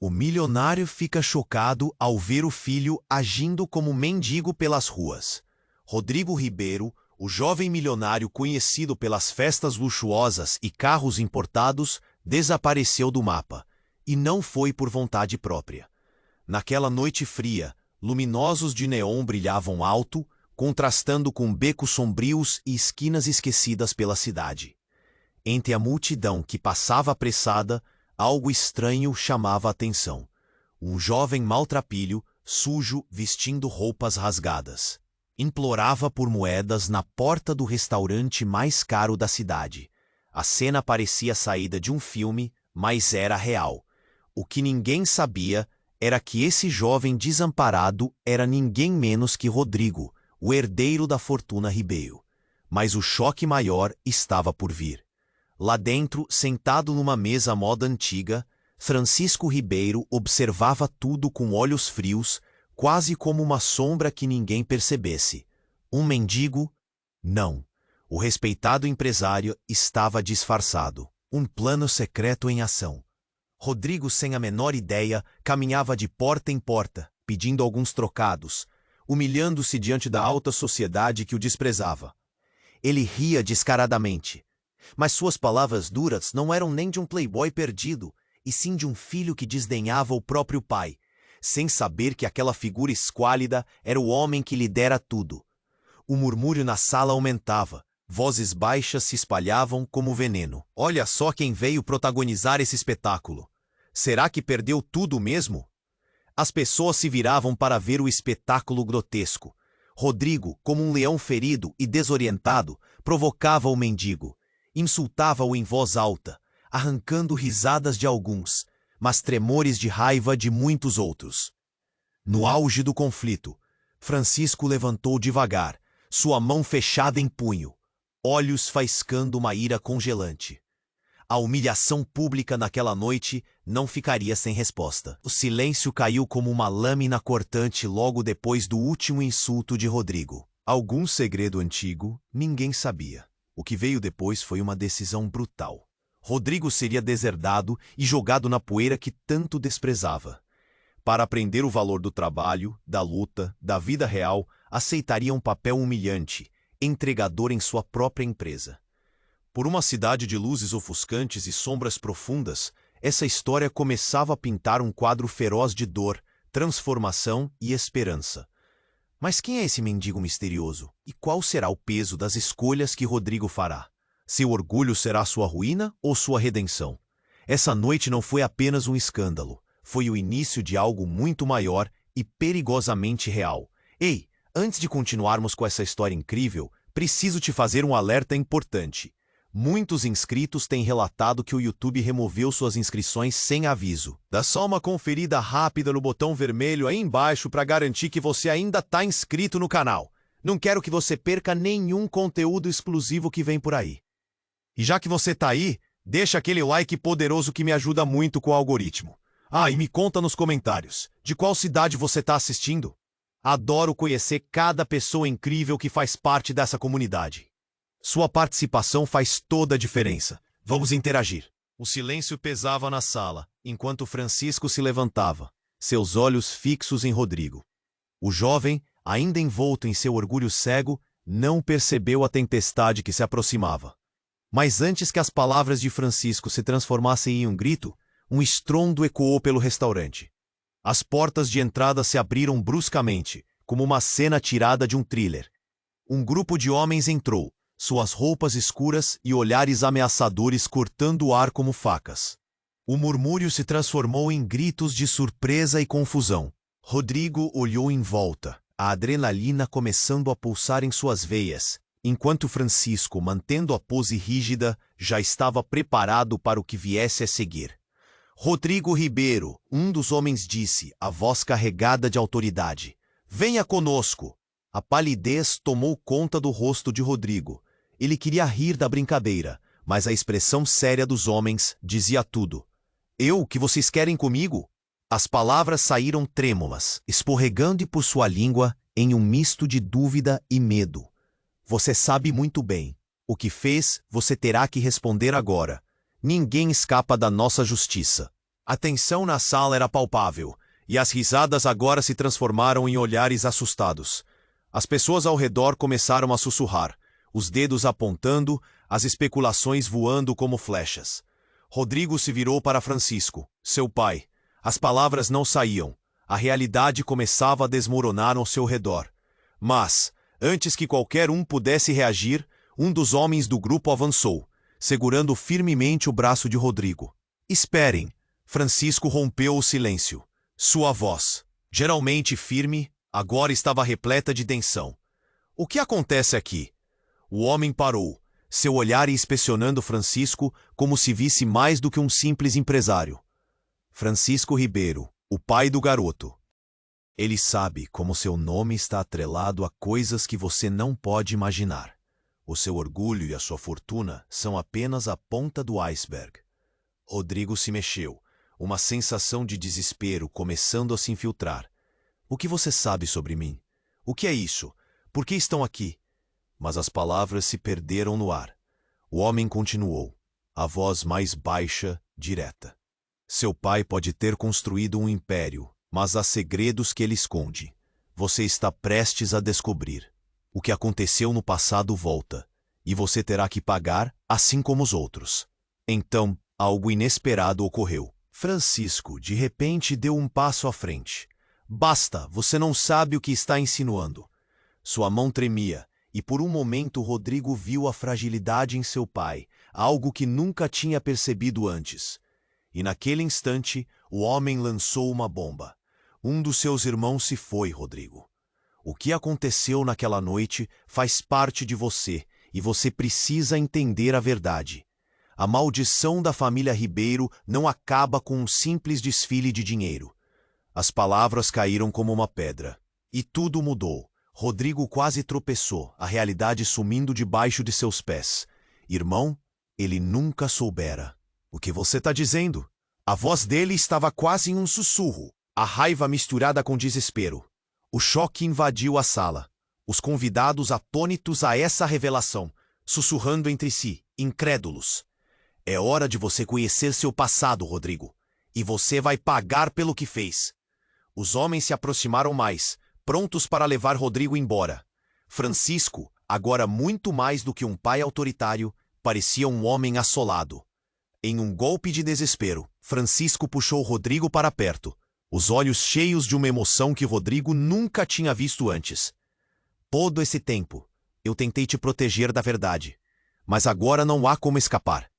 O milionário fica chocado ao ver o filho agindo como mendigo pelas ruas. Rodrigo Ribeiro, o jovem milionário conhecido pelas festas luxuosas e carros importados, desapareceu do mapa, e não foi por vontade própria. Naquela noite fria, luminosos de neon brilhavam alto, contrastando com becos sombrios e esquinas esquecidas pela cidade. Entre a multidão que passava apressada, algo estranho chamava a atenção. Um jovem maltrapilho, sujo, vestindo roupas rasgadas. Implorava por moedas na porta do restaurante mais caro da cidade. A cena parecia saída de um filme, mas era real. O que ninguém sabia era que esse jovem desamparado era ninguém menos que Rodrigo, o herdeiro da fortuna Ribeiro. Mas o choque maior estava por vir. Lá dentro, sentado numa mesa à moda antiga, Francisco Ribeiro observava tudo com olhos frios, quase como uma sombra que ninguém percebesse. Um mendigo? Não. O respeitado empresário estava disfarçado. Um plano secreto em ação. Rodrigo, sem a menor ideia, caminhava de porta em porta, pedindo alguns trocados, humilhando-se diante da alta sociedade que o desprezava. Ele ria descaradamente. Mas suas palavras duras não eram nem de um playboy perdido, e sim de um filho que desdenhava o próprio pai, sem saber que aquela figura esquálida era o homem que lhe dera tudo. O murmúrio na sala aumentava, vozes baixas se espalhavam como veneno. Olha só quem veio protagonizar esse espetáculo. Será que perdeu tudo mesmo? As pessoas se viravam para ver o espetáculo grotesco. Rodrigo, como um leão ferido e desorientado, provocava o mendigo. Insultava-o em voz alta, arrancando risadas de alguns, mas tremores de raiva de muitos outros. No auge do conflito, Francisco levantou devagar, sua mão fechada em punho, olhos faiscando uma ira congelante. A humilhação pública naquela noite não ficaria sem resposta. O silêncio caiu como uma lâmina cortante logo depois do último insulto de Rodrigo. Algum segredo antigo, ninguém sabia. O que veio depois foi uma decisão brutal. Rodrigo seria deserdado e jogado na poeira que tanto desprezava. Para aprender o valor do trabalho, da luta, da vida real, aceitaria um papel humilhante, entregador em sua própria empresa. Por uma cidade de luzes ofuscantes e sombras profundas, essa história começava a pintar um quadro feroz de dor, transformação e esperança. Mas quem é esse mendigo misterioso? E qual será o peso das escolhas que Rodrigo fará? Seu orgulho será sua ruína ou sua redenção? Essa noite não foi apenas um escândalo. Foi o início de algo muito maior e perigosamente real. Ei, antes de continuarmos com essa história incrível, preciso te fazer um alerta importante. Muitos inscritos têm relatado que o YouTube removeu suas inscrições sem aviso. Dá só uma conferida rápida no botão vermelho aí embaixo para garantir que você ainda está inscrito no canal. Não quero que você perca nenhum conteúdo exclusivo que vem por aí. E já que você está aí, deixa aquele like poderoso que me ajuda muito com o algoritmo. Ah, e me conta nos comentários, de qual cidade você está assistindo? Adoro conhecer cada pessoa incrível que faz parte dessa comunidade. Sua participação faz toda a diferença. Vamos interagir. O silêncio pesava na sala, enquanto Francisco se levantava, seus olhos fixos em Rodrigo. O jovem, ainda envolto em seu orgulho cego, não percebeu a tempestade que se aproximava. Mas antes que as palavras de Francisco se transformassem em um grito, um estrondo ecoou pelo restaurante. As portas de entrada se abriram bruscamente, como uma cena tirada de um thriller. Um grupo de homens entrou, suas roupas escuras e olhares ameaçadores cortando o ar como facas. O murmúrio se transformou em gritos de surpresa e confusão. Rodrigo olhou em volta, a adrenalina começando a pulsar em suas veias, enquanto Francisco, mantendo a pose rígida, já estava preparado para o que viesse a seguir. Rodrigo Ribeiro, um dos homens disse, a voz carregada de autoridade. Venha conosco. A palidez tomou conta do rosto de Rodrigo. Ele queria rir da brincadeira, mas a expressão séria dos homens dizia tudo. Eu, que vocês querem comigo? As palavras saíram trêmulas, escorregando por sua língua em um misto de dúvida e medo. Você sabe muito bem. O que fez, você terá que responder agora. Ninguém escapa da nossa justiça. A tensão na sala era palpável, e as risadas agora se transformaram em olhares assustados. As pessoas ao redor começaram a sussurrar, os dedos apontando, as especulações voando como flechas. Rodrigo se virou para Francisco, seu pai. As palavras não saíam. A realidade começava a desmoronar ao seu redor. Mas, antes que qualquer um pudesse reagir, um dos homens do grupo avançou, segurando firmemente o braço de Rodrigo. Esperem! Francisco rompeu o silêncio. Sua voz, geralmente firme, agora estava repleta de tensão. O que acontece aqui? O homem parou, seu olhar inspecionando Francisco como se visse mais do que um simples empresário. Francisco Ribeiro, o pai do garoto. Ele sabe como seu nome está atrelado a coisas que você não pode imaginar. O seu orgulho e a sua fortuna são apenas a ponta do iceberg. Rodrigo se mexeu, uma sensação de desespero começando a se infiltrar. O que você sabe sobre mim? O que é isso? Por que estão aqui? Mas as palavras se perderam no ar. O homem continuou, a voz mais baixa, direta. Seu pai pode ter construído um império, mas há segredos que ele esconde. Você está prestes a descobrir. O que aconteceu no passado volta, e você terá que pagar, assim como os outros. Então, algo inesperado ocorreu. Francisco, de repente, deu um passo à frente. Basta, você não sabe o que está insinuando. Sua mão tremia, e por um momento Rodrigo viu a fragilidade em seu pai, algo que nunca tinha percebido antes. E naquele instante, o homem lançou uma bomba. Um dos seus irmãos se foi, Rodrigo. O que aconteceu naquela noite faz parte de você, e você precisa entender a verdade. A maldição da família Ribeiro não acaba com um simples desfile de dinheiro. As palavras caíram como uma pedra. E tudo mudou. Rodrigo quase tropeçou, a realidade sumindo debaixo de seus pés. Irmão, ele nunca soubera. O que você está dizendo? A voz dele estava quase em um sussurro, a raiva misturada com desespero. O choque invadiu a sala. Os convidados atônitos a essa revelação, sussurrando entre si, incrédulos. É hora de você conhecer seu passado, Rodrigo. E você vai pagar pelo que fez. Os homens se aproximaram mais, prontos para levar Rodrigo embora. Francisco, agora muito mais do que um pai autoritário, parecia um homem assolado. Em um golpe de desespero, Francisco puxou Rodrigo para perto, os olhos cheios de uma emoção que Rodrigo nunca tinha visto antes. Todo esse tempo, eu tentei te proteger da verdade, mas agora não há como escapar.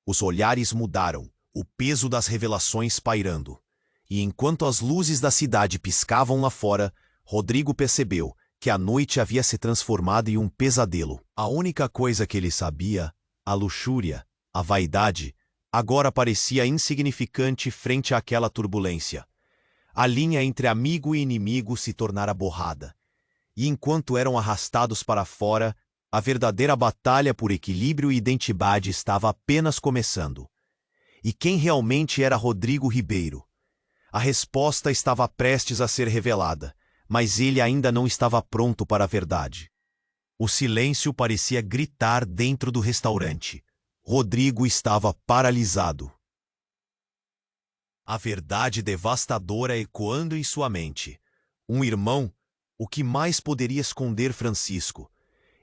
Os olhares mudaram, o peso das revelações pairando. E enquanto as luzes da cidade piscavam lá fora, Rodrigo percebeu que a noite havia se transformado em um pesadelo. A única coisa que ele sabia, a luxúria, a vaidade, agora parecia insignificante frente àquela turbulência. A linha entre amigo e inimigo se tornara borrada. E enquanto eram arrastados para fora, a verdadeira batalha por equilíbrio e identidade estava apenas começando. E quem realmente era Rodrigo Ribeiro? A resposta estava prestes a ser revelada, mas ele ainda não estava pronto para a verdade. O silêncio parecia gritar dentro do restaurante. Rodrigo estava paralisado. A verdade devastadora ecoando em sua mente. Um irmão? O que mais poderia esconder Francisco?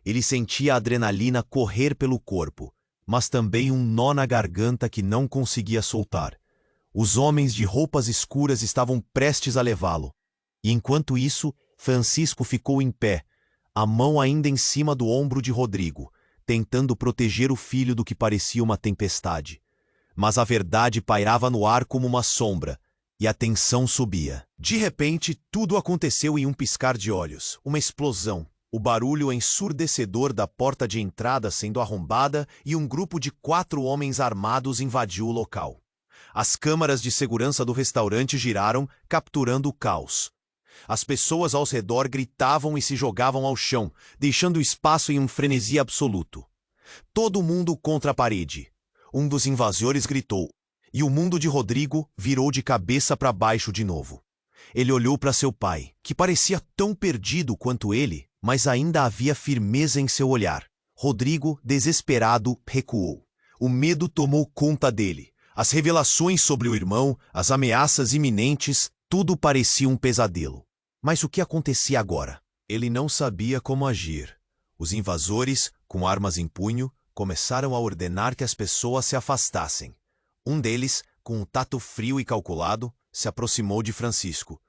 Ele sentia a adrenalina correr pelo corpo, mas também um nó na garganta que não conseguia soltar. Os homens de roupas escuras estavam prestes a levá-lo. E enquanto isso, Francisco ficou em pé, a mão ainda em cima do ombro de Rodrigo, tentando proteger o filho do que parecia uma tempestade. Mas a verdade pairava no ar como uma sombra, e a tensão subia. De repente, tudo aconteceu em um piscar de olhos, uma explosão, o barulho ensurdecedor da porta de entrada sendo arrombada e um grupo de 4 homens armados invadiu o local. As câmaras de segurança do restaurante giraram, capturando o caos. As pessoas ao redor gritavam e se jogavam ao chão, deixando espaço em um frenesi absoluto. Todo mundo contra a parede. Um dos invasores gritou, e o mundo de Rodrigo virou de cabeça para baixo de novo. Ele olhou para seu pai, que parecia tão perdido quanto ele, mas ainda havia firmeza em seu olhar. Rodrigo, desesperado, recuou. O medo tomou conta dele. As revelações sobre o irmão, as ameaças iminentes, tudo parecia um pesadelo. Mas o que acontecia agora? Ele não sabia como agir. Os invasores, com armas em punho, começaram a ordenar que as pessoas se afastassem. Um deles, com um tato frio e calculado, se aproximou de Francisco.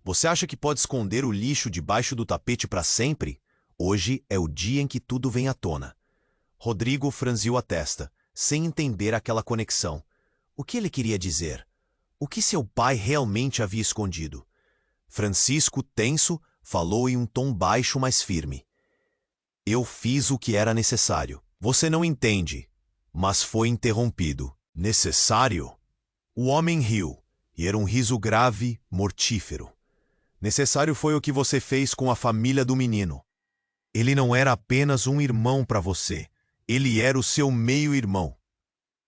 Você acha que pode esconder o lixo debaixo do tapete para sempre? Hoje é o dia em que tudo vem à tona. Rodrigo franziu a testa, sem entender aquela conexão. O que ele queria dizer? O que seu pai realmente havia escondido? Francisco, tenso, falou em um tom baixo, mas firme. Eu fiz o que era necessário. Você não entende, mas foi interrompido. Necessário? O homem riu, e era um riso grave, mortífero. Necessário foi o que você fez com a família do menino. Ele não era apenas um irmão para você. Ele era o seu meio-irmão.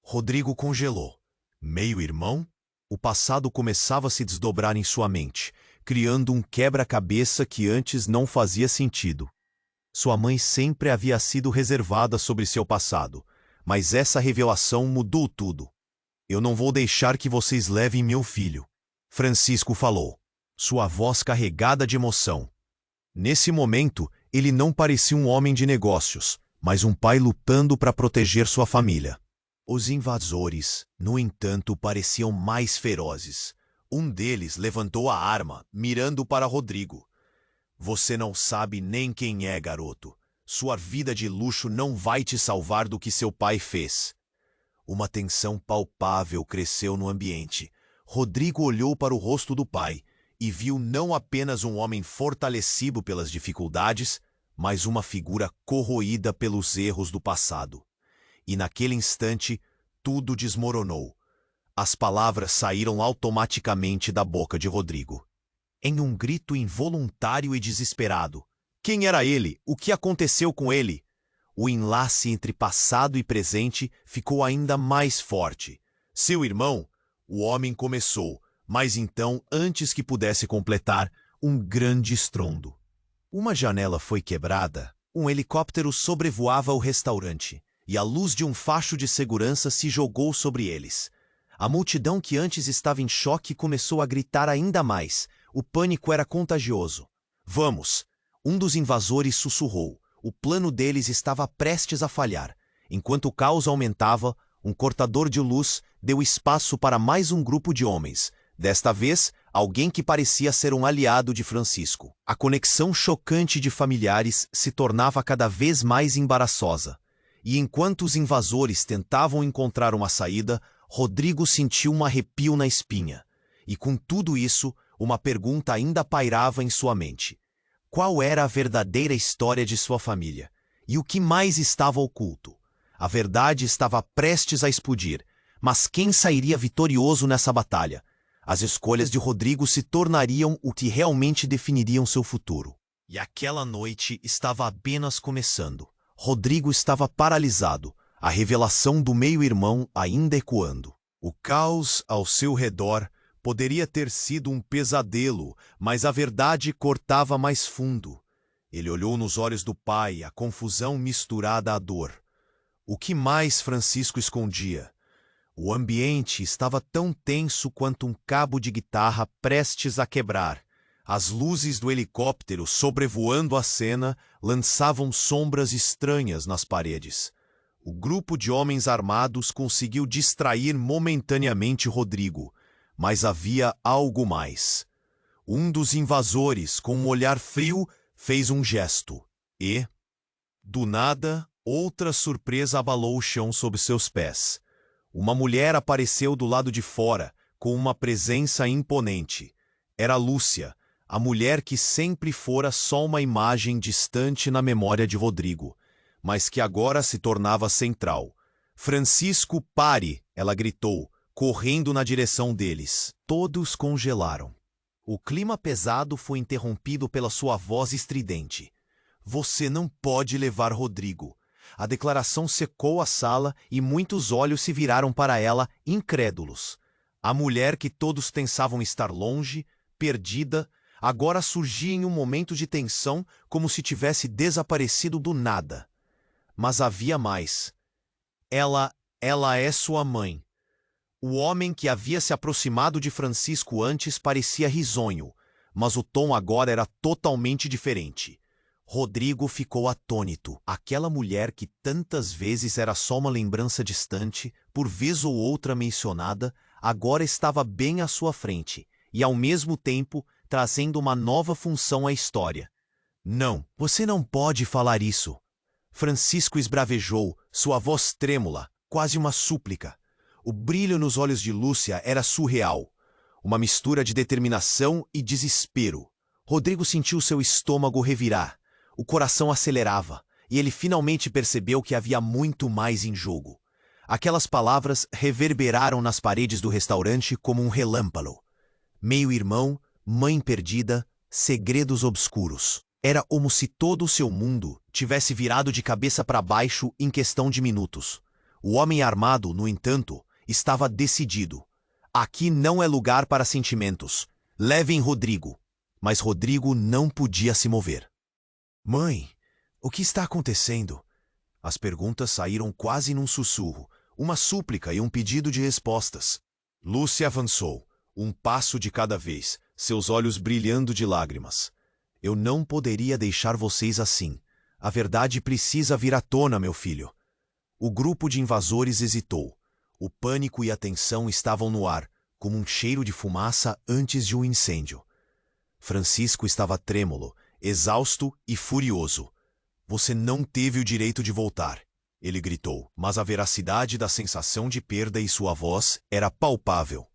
Rodrigo congelou. Meio-irmão? O passado começava a se desdobrar em sua mente, criando um quebra-cabeça que antes não fazia sentido. Sua mãe sempre havia sido reservada sobre seu passado, mas essa revelação mudou tudo. Eu não vou deixar que vocês levem meu filho, Francisco falou, sua voz carregada de emoção. Nesse momento, ele não parecia um homem de negócios, mas um pai lutando para proteger sua família. Os invasores, no entanto, pareciam mais ferozes. Um deles levantou a arma, mirando para Rodrigo. Você não sabe nem quem é, garoto. Sua vida de luxo não vai te salvar do que seu pai fez. Uma tensão palpável cresceu no ambiente. Rodrigo olhou para o rosto do pai e viu não apenas um homem fortalecido pelas dificuldades, mas uma figura corroída pelos erros do passado. E naquele instante, tudo desmoronou. As palavras saíram automaticamente da boca de Rodrigo. Em um grito involuntário e desesperado. Quem era ele? O que aconteceu com ele? O enlace entre passado e presente ficou ainda mais forte. Seu irmão? O homem começou, mas então, antes que pudesse completar, um grande estrondo. Uma janela foi quebrada, um helicóptero sobrevoava o restaurante, e a luz de um facho de segurança se jogou sobre eles. A multidão que antes estava em choque começou a gritar ainda mais. O pânico era contagioso. Vamos! Um dos invasores sussurrou. O plano deles estava prestes a falhar. Enquanto o caos aumentava, um cortador de luz deu espaço para mais um grupo de homens. Desta vez, alguém que parecia ser um aliado de Francisco. A conexão chocante de familiares se tornava cada vez mais embaraçosa. E enquanto os invasores tentavam encontrar uma saída, Rodrigo sentiu um arrepio na espinha. E com tudo isso, uma pergunta ainda pairava em sua mente. Qual era a verdadeira história de sua família? E o que mais estava oculto? A verdade estava prestes a explodir, mas quem sairia vitorioso nessa batalha? As escolhas de Rodrigo se tornariam o que realmente definiriam seu futuro. E aquela noite estava apenas começando. Rodrigo estava paralisado, a revelação do meio-irmão ainda ecoando. O caos ao seu redor poderia ter sido um pesadelo, mas a verdade cortava mais fundo. Ele olhou nos olhos do pai, a confusão misturada à dor. O que mais Francisco escondia? O ambiente estava tão tenso quanto um cabo de guitarra prestes a quebrar. As luzes do helicóptero sobrevoando a cena lançavam sombras estranhas nas paredes. O grupo de homens armados conseguiu distrair momentaneamente Rodrigo, mas havia algo mais. Um dos invasores, com um olhar frio, fez um gesto e, do nada, outra surpresa abalou o chão sob seus pés. Uma mulher apareceu do lado de fora, com uma presença imponente. Era Lúcia, a mulher que sempre fora só uma imagem distante na memória de Rodrigo, mas que agora se tornava central. Francisco, pare! Ela gritou, correndo na direção deles. Todos congelaram. O clima pesado foi interrompido pela sua voz estridente. Você não pode levar Rodrigo. A declaração secou a sala e muitos olhos se viraram para ela, incrédulos. A mulher que todos pensavam estar longe, perdida, agora surgia em um momento de tensão como se tivesse desaparecido do nada. Mas havia mais. Ela é sua mãe. O homem que havia se aproximado de Francisco antes parecia risonho, mas o tom agora era totalmente diferente. Rodrigo ficou atônito. Aquela mulher que tantas vezes era só uma lembrança distante, por vez ou outra mencionada, agora estava bem à sua frente, e ao mesmo tempo trazendo uma nova função à história. Não, você não pode falar isso. Francisco esbravejou, sua voz trêmula, quase uma súplica. O brilho nos olhos de Lúcia era surreal, uma mistura de determinação e desespero. Rodrigo sentiu seu estômago revirar, o coração acelerava, e ele finalmente percebeu que havia muito mais em jogo. Aquelas palavras reverberaram nas paredes do restaurante como um relâmpago. Meio-irmão, mãe perdida, segredos obscuros. Era como se todo o seu mundo tivesse virado de cabeça para baixo em questão de minutos. O homem armado, no entanto, estava decidido. Aqui não é lugar para sentimentos. Levem Rodrigo. Mas Rodrigo não podia se mover. Mãe, o que está acontecendo? As perguntas saíram quase num sussurro, uma súplica e um pedido de respostas. Lúcia avançou, um passo de cada vez, seus olhos brilhando de lágrimas. Eu não poderia deixar vocês assim. A verdade precisa vir à tona, meu filho. O grupo de invasores hesitou. O pânico e a tensão estavam no ar, como um cheiro de fumaça antes de um incêndio. Francisco estava trêmulo, exausto e furioso. Você não teve o direito de voltar, ele gritou, mas a veracidade da sensação de perda em sua voz era palpável.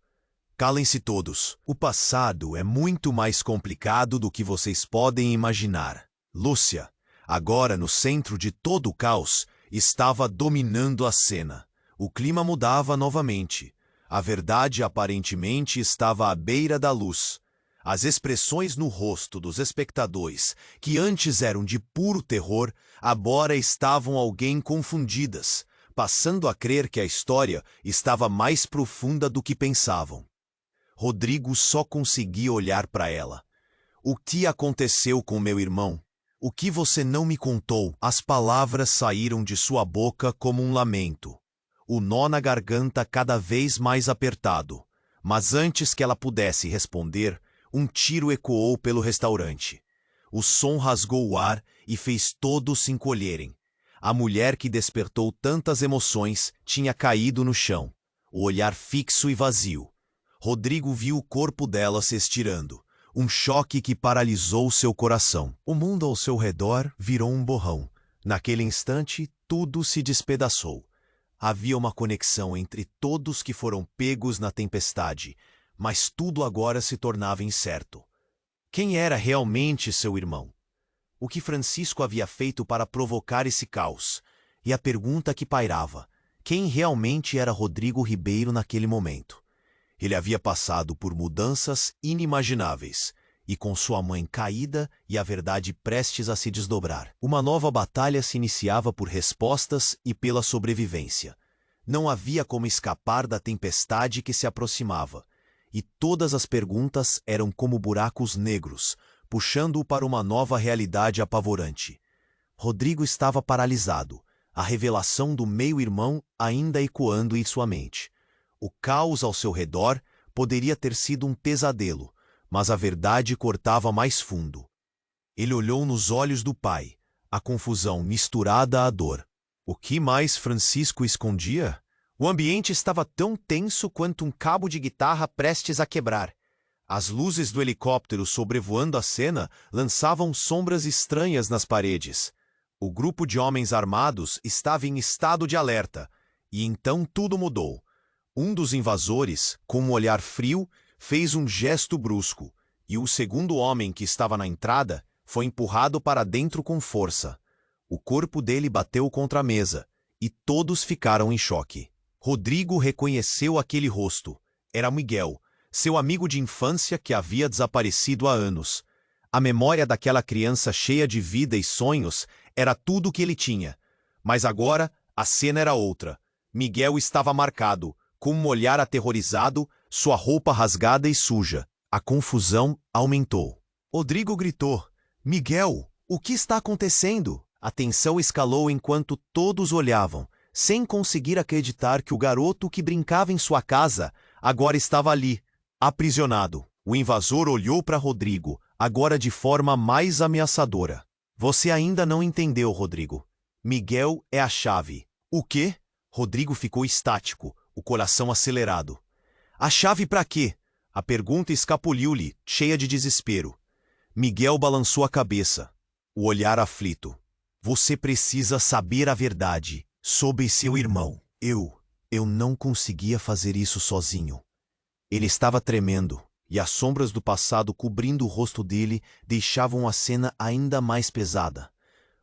Calem-se todos. O passado é muito mais complicado do que vocês podem imaginar. Lúcia, agora no centro de todo o caos, estava dominando a cena. O clima mudava novamente. A verdade aparentemente estava à beira da luz. As expressões no rosto dos espectadores, que antes eram de puro terror, agora estavam alguém confundidas, passando a crer que a história estava mais profunda do que pensavam. Rodrigo só conseguia olhar para ela. O que aconteceu com meu irmão? O que você não me contou? As palavras saíram de sua boca como um lamento. O nó na garganta cada vez mais apertado. Mas antes que ela pudesse responder, um tiro ecoou pelo restaurante. O som rasgou o ar e fez todos se encolherem. A mulher que despertou tantas emoções tinha caído no chão, o olhar fixo e vazio. Rodrigo viu o corpo dela se estirando, um choque que paralisou seu coração. O mundo ao seu redor virou um borrão. Naquele instante, tudo se despedaçou. Havia uma conexão entre todos que foram pegos na tempestade, mas tudo agora se tornava incerto. Quem era realmente seu irmão? O que Francisco havia feito para provocar esse caos? E a pergunta que pairava: quem realmente era Rodrigo Ribeiro naquele momento? Ele havia passado por mudanças inimagináveis, e com sua mãe caída e a verdade prestes a se desdobrar. Uma nova batalha se iniciava por respostas e pela sobrevivência. Não havia como escapar da tempestade que se aproximava, e todas as perguntas eram como buracos negros, puxando-o para uma nova realidade apavorante. Rodrigo estava paralisado, a revelação do meio-irmão ainda ecoando em sua mente. O caos ao seu redor poderia ter sido um pesadelo, mas a verdade cortava mais fundo. Ele olhou nos olhos do pai, a confusão misturada à dor. O que mais Francisco escondia? O ambiente estava tão tenso quanto um cabo de guitarra prestes a quebrar. As luzes do helicóptero sobrevoando a cena lançavam sombras estranhas nas paredes. O grupo de homens armados estava em estado de alerta, e então tudo mudou. Um dos invasores, com um olhar frio, fez um gesto brusco, e o segundo homem que estava na entrada foi empurrado para dentro com força. O corpo dele bateu contra a mesa, e todos ficaram em choque. Rodrigo reconheceu aquele rosto. Era Miguel, seu amigo de infância que havia desaparecido há anos. A memória daquela criança cheia de vida e sonhos era tudo o que ele tinha. Mas agora a cena era outra. Miguel estava marcado, com um olhar aterrorizado, sua roupa rasgada e suja. A confusão aumentou. Rodrigo gritou: "Miguel, o que está acontecendo?" A tensão escalou enquanto todos olhavam, sem conseguir acreditar que o garoto que brincava em sua casa agora estava ali, aprisionado. O invasor olhou para Rodrigo, agora de forma mais ameaçadora. Você ainda não entendeu, Rodrigo. Miguel é a chave. O quê? Rodrigo ficou estático, o coração acelerado. A chave para quê? A pergunta escapuliu-lhe, cheia de desespero. Miguel balançou a cabeça, o olhar aflito. Você precisa saber a verdade sobre seu irmão. Eu não conseguia fazer isso sozinho. Ele estava tremendo, e as sombras do passado cobrindo o rosto dele deixavam a cena ainda mais pesada.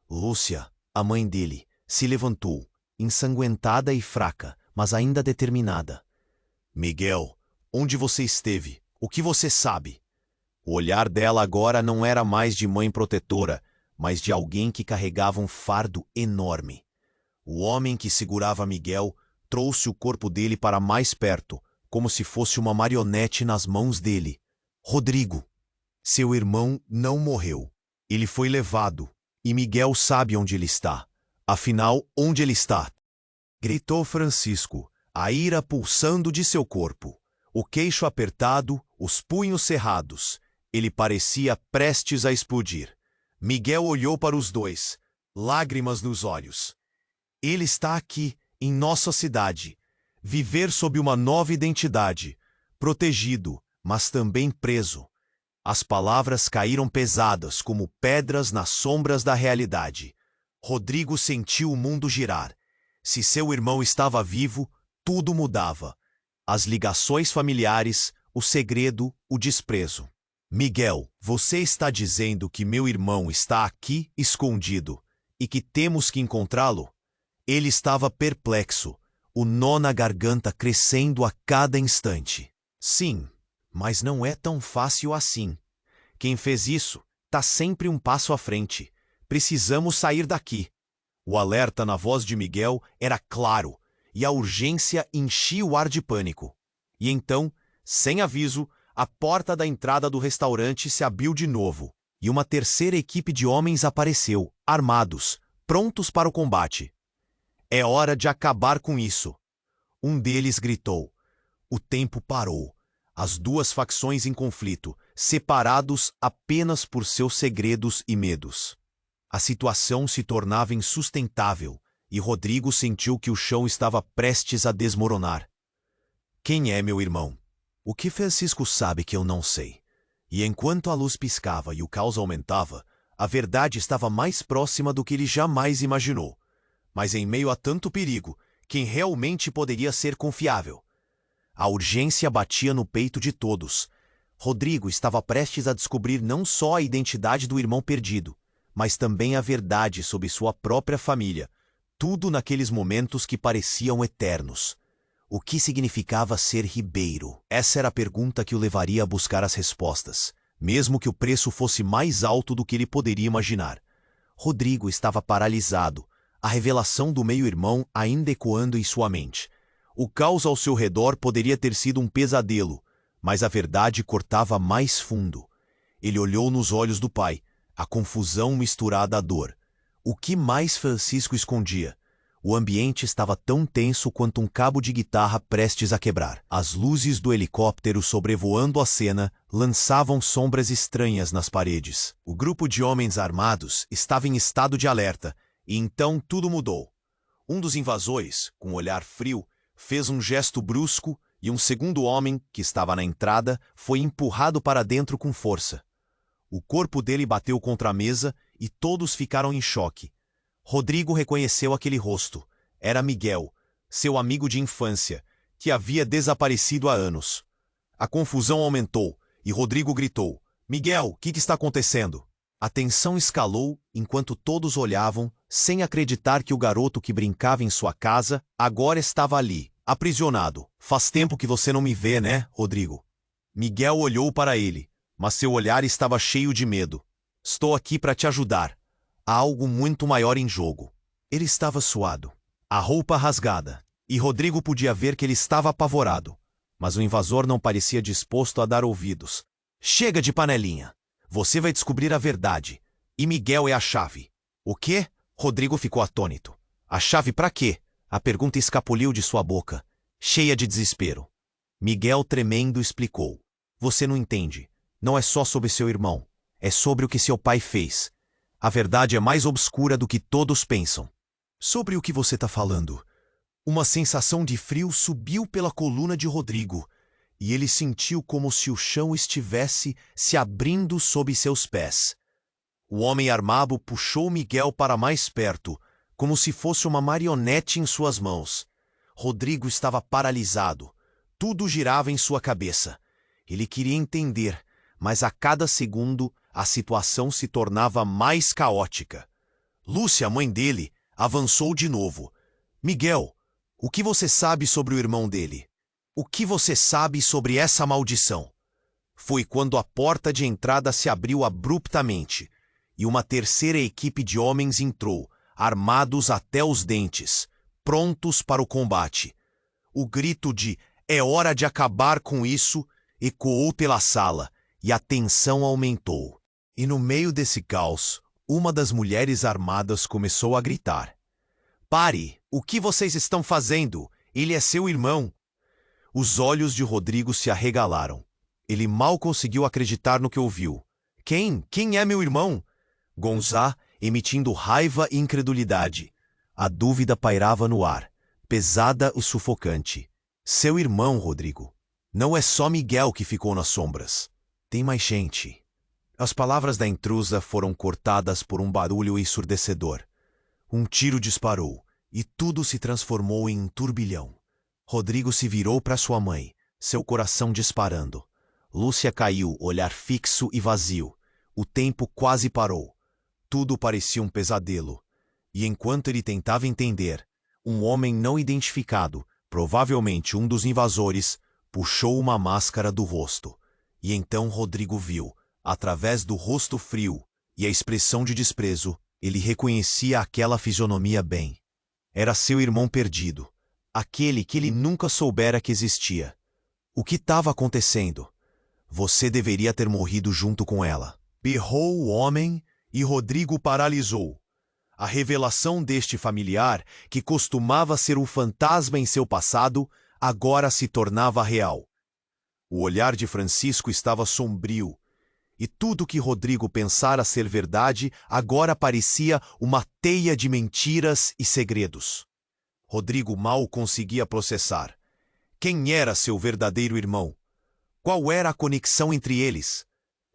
Lúcia, a mãe dele, se levantou, ensanguentada e fraca, mas ainda determinada. Miguel, onde você esteve? O que você sabe? O olhar dela agora não era mais de mãe protetora, mas de alguém que carregava um fardo enorme. O homem que segurava Miguel trouxe o corpo dele para mais perto, como se fosse uma marionete nas mãos dele. Rodrigo, seu irmão não morreu. Ele foi levado, e Miguel sabe onde ele está. Afinal, onde ele está? Gritou Francisco, a ira pulsando de seu corpo. O queixo apertado, os punhos cerrados. Ele parecia prestes a explodir. Miguel olhou para os dois, lágrimas nos olhos. Ele está aqui, em nossa cidade. Viver sob uma nova identidade. Protegido, mas também preso. As palavras caíram pesadas como pedras nas sombras da realidade. Rodrigo sentiu o mundo girar. Se seu irmão estava vivo, tudo mudava. As ligações familiares, o segredo, o desprezo. Miguel, você está dizendo que meu irmão está aqui escondido e que temos que encontrá-lo? Ele estava perplexo, o nó na garganta crescendo a cada instante. Sim, mas não é tão fácil assim. Quem fez isso está sempre um passo à frente. Precisamos sair daqui. O alerta na voz de Miguel era claro, e a urgência enchia o ar de pânico. E então, sem aviso, a porta da entrada do restaurante se abriu de novo, e uma terceira equipe de homens apareceu, armados, prontos para o combate. É hora de acabar com isso. Um deles gritou. O tempo parou. As duas facções em conflito, separados apenas por seus segredos e medos. A situação se tornava insustentável, e Rodrigo sentiu que o chão estava prestes a desmoronar. Quem é meu irmão? O que Francisco sabe que eu não sei? E enquanto a luz piscava e o caos aumentava, a verdade estava mais próxima do que ele jamais imaginou. Mas em meio a tanto perigo, quem realmente poderia ser confiável? A urgência batia no peito de todos. Rodrigo estava prestes a descobrir não só a identidade do irmão perdido, mas também a verdade sobre sua própria família. Tudo naqueles momentos que pareciam eternos. O que significava ser Ribeiro? Essa era a pergunta que o levaria a buscar as respostas, mesmo que o preço fosse mais alto do que ele poderia imaginar. Rodrigo estava paralisado, a revelação do meio-irmão ainda ecoando em sua mente. O caos ao seu redor poderia ter sido um pesadelo, mas a verdade cortava mais fundo. Ele olhou nos olhos do pai, a confusão misturada à dor. O que mais Francisco escondia? O ambiente estava tão tenso quanto um cabo de guitarra prestes a quebrar. As luzes do helicóptero sobrevoando a cena lançavam sombras estranhas nas paredes. O grupo de homens armados estava em estado de alerta, e então tudo mudou. Um dos invasores, com um olhar frio, fez um gesto brusco e um segundo homem, que estava na entrada, foi empurrado para dentro com força. O corpo dele bateu contra a mesa e todos ficaram em choque. Rodrigo reconheceu aquele rosto. Era Miguel, seu amigo de infância, que havia desaparecido há anos. A confusão aumentou e Rodrigo gritou: Miguel, o que está acontecendo? A tensão escalou enquanto todos olhavam, sem acreditar que o garoto que brincava em sua casa agora estava ali, aprisionado. Faz tempo que você não me vê, né, Rodrigo? Miguel olhou para ele, mas seu olhar estava cheio de medo. Estou aqui para te ajudar. Há algo muito maior em jogo. Ele estava suado, a roupa rasgada, e Rodrigo podia ver que ele estava apavorado. Mas o invasor não parecia disposto a dar ouvidos. Chega de panelinha. Você vai descobrir a verdade. E Miguel é a chave. O quê? Rodrigo ficou atônito. A chave para quê? A pergunta escapuliu de sua boca, cheia de desespero. Miguel, tremendo, explicou. Você não entende. Não é só sobre seu irmão. É sobre o que seu pai fez. A verdade é mais obscura do que todos pensam. Sobre o que você está falando? Uma sensação de frio subiu pela coluna de Rodrigo, e ele sentiu como se o chão estivesse se abrindo sob seus pés. O homem armado puxou Miguel para mais perto, como se fosse uma marionete em suas mãos. Rodrigo estava paralisado. Tudo girava em sua cabeça. Ele queria entender, mas a cada segundo a situação se tornava mais caótica. Lúcia, mãe dele, avançou de novo. Miguel, o que você sabe sobre o irmão dele? O que você sabe sobre essa maldição? Foi quando a porta de entrada se abriu abruptamente e uma terceira equipe de homens entrou, armados até os dentes, prontos para o combate. O grito de "é hora de acabar com isso" ecoou pela sala e a tensão aumentou. E no meio desse caos, uma das mulheres armadas começou a gritar. Pare! O que vocês estão fazendo? Ele é seu irmão! Os olhos de Rodrigo se arregalaram. Ele mal conseguiu acreditar no que ouviu. Quem? Quem é meu irmão? Gonzá, emitindo raiva e incredulidade. A dúvida pairava no ar, pesada e sufocante. Seu irmão, Rodrigo. Não é só Miguel que ficou nas sombras. Tem mais gente. As palavras da intrusa foram cortadas por um barulho ensurdecedor. Um tiro disparou, e tudo se transformou em um turbilhão. Rodrigo se virou para sua mãe, seu coração disparando. Lúcia caiu, olhar fixo e vazio. O tempo quase parou. Tudo parecia um pesadelo. E enquanto ele tentava entender, um homem não identificado, provavelmente um dos invasores, puxou uma máscara do rosto. E então Rodrigo viu, através do rosto frio e a expressão de desprezo, ele reconhecia aquela fisionomia bem. Era seu irmão perdido, aquele que ele nunca soubera que existia. O que estava acontecendo? Você deveria ter morrido junto com ela. Berrou o homem e Rodrigo paralisou. A revelação deste familiar, que costumava ser um fantasma em seu passado, agora se tornava real. O olhar de Francisco estava sombrio, e tudo que Rodrigo pensara ser verdade agora parecia uma teia de mentiras e segredos. Rodrigo mal conseguia processar. Quem era seu verdadeiro irmão? Qual era a conexão entre eles?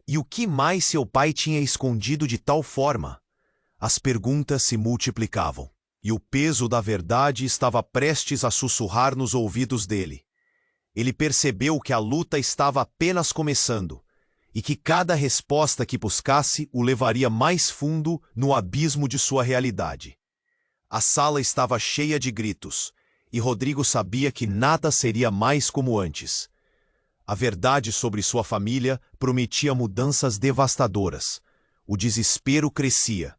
E o que mais seu pai tinha escondido de tal forma? As perguntas se multiplicavam, e o peso da verdade estava prestes a sussurrar nos ouvidos dele. Ele percebeu que a luta estava apenas começando, e que cada resposta que buscasse o levaria mais fundo no abismo de sua realidade. A sala estava cheia de gritos, e Rodrigo sabia que nada seria mais como antes. A verdade sobre sua família prometia mudanças devastadoras. O desespero crescia,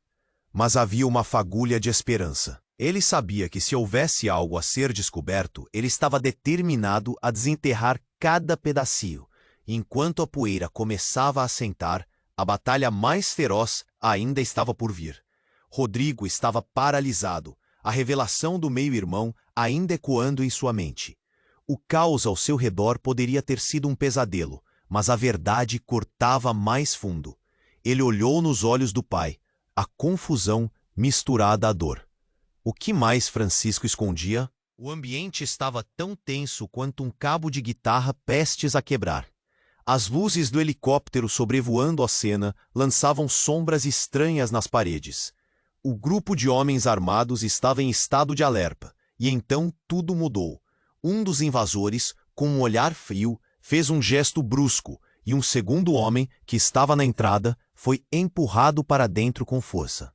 mas havia uma fagulha de esperança. Ele sabia que se houvesse algo a ser descoberto, ele estava determinado a desenterrar cada pedacinho. Enquanto a poeira começava a assentar, a batalha mais feroz ainda estava por vir. Rodrigo estava paralisado, a revelação do meio-irmão ainda ecoando em sua mente. O caos ao seu redor poderia ter sido um pesadelo, mas a verdade cortava mais fundo. Ele olhou nos olhos do pai, a confusão misturada à dor. O que mais Francisco escondia? O ambiente estava tão tenso quanto um cabo de guitarra prestes a quebrar. As luzes do helicóptero sobrevoando a cena lançavam sombras estranhas nas paredes. O grupo de homens armados estava em estado de alerta, e então tudo mudou. Um dos invasores, com um olhar frio, fez um gesto brusco, e um segundo homem, que estava na entrada, foi empurrado para dentro com força.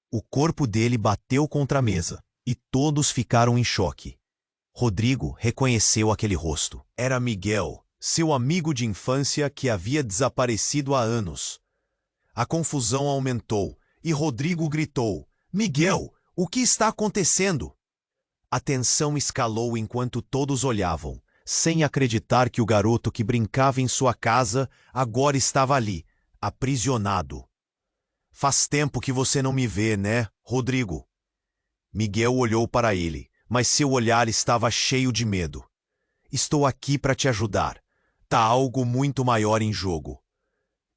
O corpo dele bateu contra a mesa, e todos ficaram em choque. Rodrigo reconheceu aquele rosto. Era Miguel, seu amigo de infância que havia desaparecido há anos. A confusão aumentou, e Rodrigo gritou: Miguel, o que está acontecendo? A tensão escalou enquanto todos olhavam, sem acreditar que o garoto que brincava em sua casa agora estava ali, aprisionado. Faz tempo que você não me vê, né, Rodrigo? Miguel olhou para ele, mas seu olhar estava cheio de medo. Estou aqui para te ajudar. Tá algo muito maior em jogo.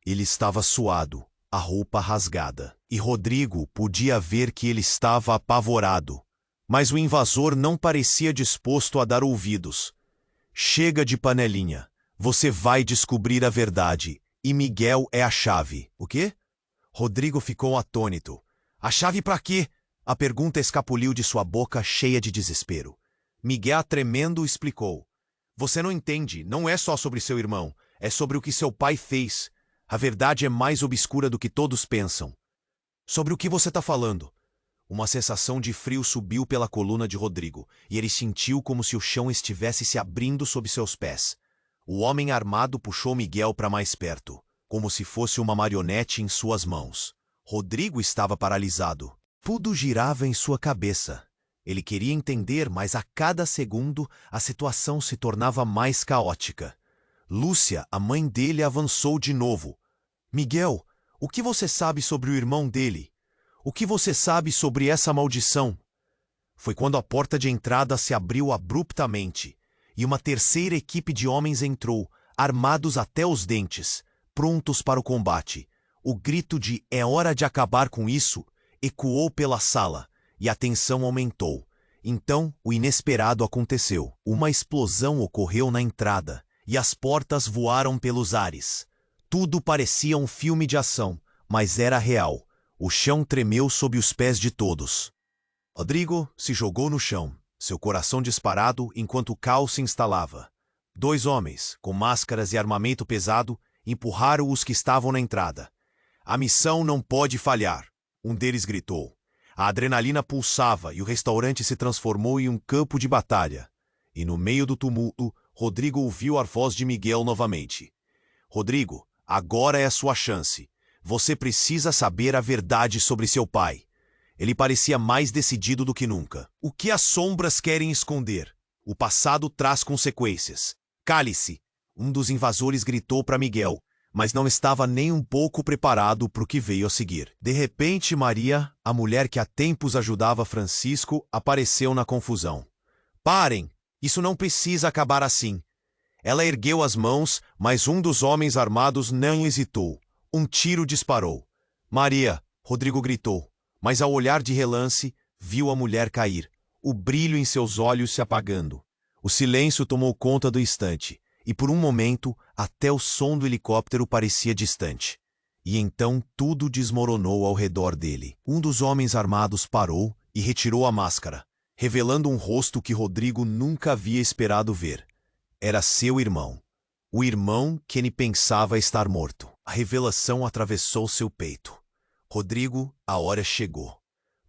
Ele estava suado, a roupa rasgada, e Rodrigo podia ver que ele estava apavorado. Mas o invasor não parecia disposto a dar ouvidos. Chega de panelinha. Você vai descobrir a verdade, e Miguel é a chave. O quê? Rodrigo ficou atônito. A chave para quê? A pergunta escapuliu de sua boca cheia de desespero. Miguel, tremendo, explicou. Você não entende, não é só sobre seu irmão, é sobre o que seu pai fez. A verdade é mais obscura do que todos pensam. Sobre o que você está falando? Uma sensação de frio subiu pela coluna de Rodrigo, e ele sentiu como se o chão estivesse se abrindo sob seus pés. O homem armado puxou Miguel para mais perto, como se fosse uma marionete em suas mãos. Rodrigo estava paralisado. Tudo girava em sua cabeça. Ele queria entender, mas a cada segundo a situação se tornava mais caótica. Lúcia, a mãe dele, avançou de novo. Miguel, o que você sabe sobre o irmão dele? O que você sabe sobre essa maldição? Foi quando a porta de entrada se abriu abruptamente, e uma terceira equipe de homens entrou, armados até os dentes, prontos para o combate. O grito de "é hora de acabar com isso" ecoou pela sala, e a tensão aumentou. Então, o inesperado aconteceu. Uma explosão ocorreu na entrada, e as portas voaram pelos ares. Tudo parecia um filme de ação, mas era real. O chão tremeu sob os pés de todos. Rodrigo se jogou no chão, seu coração disparado enquanto o caos se instalava. Dois homens, com máscaras e armamento pesado, empurraram os que estavam na entrada. A missão não pode falhar, um deles gritou. A adrenalina pulsava e o restaurante se transformou em um campo de batalha. E no meio do tumulto, Rodrigo ouviu a voz de Miguel novamente. Rodrigo, agora é a sua chance. Você precisa saber a verdade sobre seu pai. Ele parecia mais decidido do que nunca. O que as sombras querem esconder? O passado traz consequências. Cale-se! Um dos invasores gritou para Miguel, mas não estava nem um pouco preparado para o que veio a seguir. De repente, Maria, a mulher que há tempos ajudava Francisco, apareceu na confusão. Parem! Isso não precisa acabar assim. Ela ergueu as mãos, mas um dos homens armados não hesitou. Um tiro disparou. Maria, Rodrigo gritou, mas ao olhar de relance, viu a mulher cair, o brilho em seus olhos se apagando. O silêncio tomou conta do instante, e por um momento, até o som do helicóptero parecia distante. E então tudo desmoronou ao redor dele. Um dos homens armados parou e retirou a máscara, revelando um rosto que Rodrigo nunca havia esperado ver. Era seu irmão. O irmão que ele pensava estar morto. A revelação atravessou seu peito. Rodrigo, a hora chegou.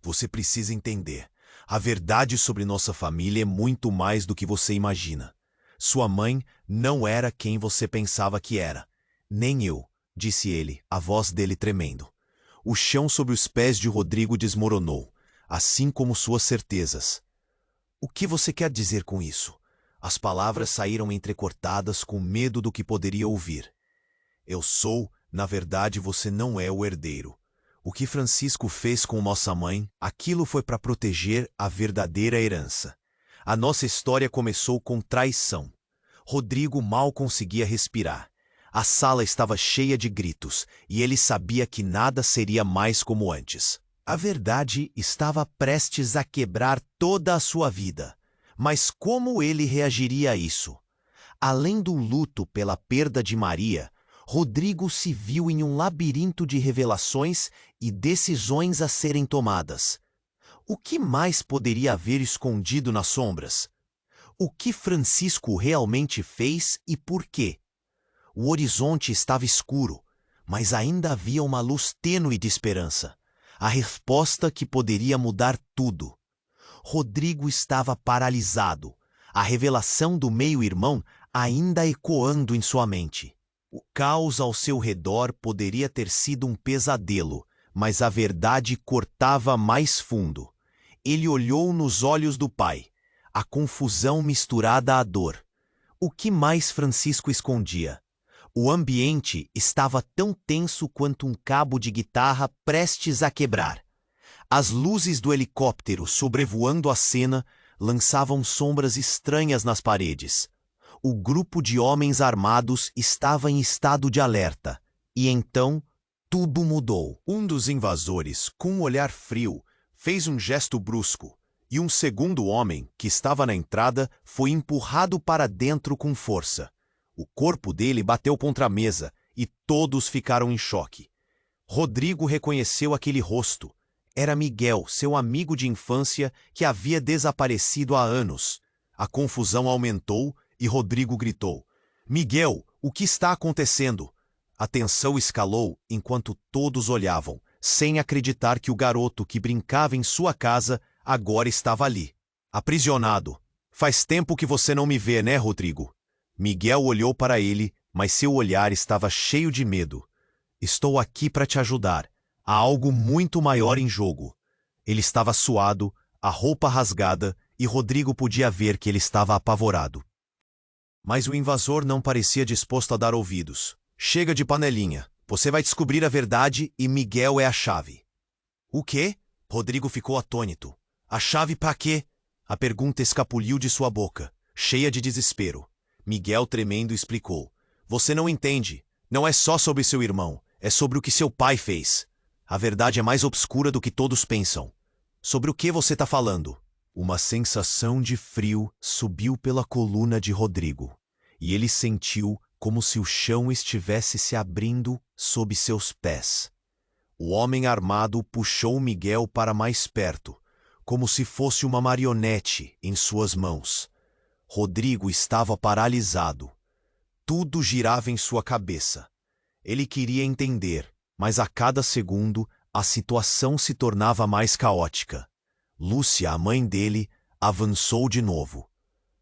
Você precisa entender. A verdade sobre nossa família é muito mais do que você imagina. Sua mãe não era quem você pensava que era. Nem eu, disse ele, a voz dele tremendo. O chão sob os pés de Rodrigo desmoronou, assim como suas certezas. O que você quer dizer com isso? As palavras saíram entrecortadas com medo do que poderia ouvir. Eu sou, na verdade você não é o herdeiro. O que Francisco fez com nossa mãe, aquilo foi para proteger a verdadeira herança. A nossa história começou com traição. Rodrigo mal conseguia respirar. A sala estava cheia de gritos, e ele sabia que nada seria mais como antes. A verdade estava prestes a quebrar toda a sua vida. Mas como ele reagiria a isso? Além do luto pela perda de Maria, Rodrigo se viu em um labirinto de revelações e decisões a serem tomadas. O que mais poderia haver escondido nas sombras? O que Francisco realmente fez e por quê? O horizonte estava escuro, mas ainda havia uma luz tênue de esperança. A resposta que poderia mudar tudo. Rodrigo estava paralisado, a revelação do meio-irmão ainda ecoando em sua mente. O caos ao seu redor poderia ter sido um pesadelo, mas a verdade cortava mais fundo. Ele olhou nos olhos do pai, a confusão misturada à dor. O que mais Francisco escondia? O ambiente estava tão tenso quanto um cabo de guitarra prestes a quebrar. As luzes do helicóptero sobrevoando a cena lançavam sombras estranhas nas paredes. O grupo de homens armados estava em estado de alerta. E então, tudo mudou. Um dos invasores, com um olhar frio, fez um gesto brusco, e um segundo homem, que estava na entrada, foi empurrado para dentro com força. O corpo dele bateu contra a mesa, e todos ficaram em choque. Rodrigo reconheceu aquele rosto. Era Miguel, seu amigo de infância, que havia desaparecido há anos. A confusão aumentou e Rodrigo gritou: "Miguel, o que está acontecendo?" A tensão escalou enquanto todos olhavam, sem acreditar que o garoto que brincava em sua casa agora estava ali, aprisionado. "Faz tempo que você não me vê, né, Rodrigo?" Miguel olhou para ele, mas seu olhar estava cheio de medo. "Estou aqui para te ajudar. Há algo muito maior em jogo." Ele estava suado, a roupa rasgada, e Rodrigo podia ver que ele estava apavorado. Mas o invasor não parecia disposto a dar ouvidos. "Chega de panelinha. Você vai descobrir a verdade e Miguel é a chave." "O quê?" Rodrigo ficou atônito. "A chave para quê?" A pergunta escapuliu de sua boca, cheia de desespero. Miguel, tremendo, explicou: "Você não entende. Não é só sobre seu irmão. É sobre o que seu pai fez. A verdade é mais obscura do que todos pensam." "Sobre o que você está falando?" Uma sensação de frio subiu pela coluna de Rodrigo, e ele sentiu como se o chão estivesse se abrindo sob seus pés. O homem armado puxou Miguel para mais perto, como se fosse uma marionete em suas mãos. Rodrigo estava paralisado. Tudo girava em sua cabeça. Ele queria entender, mas a cada segundo a situação se tornava mais caótica. Lúcia, a mãe dele, avançou de novo.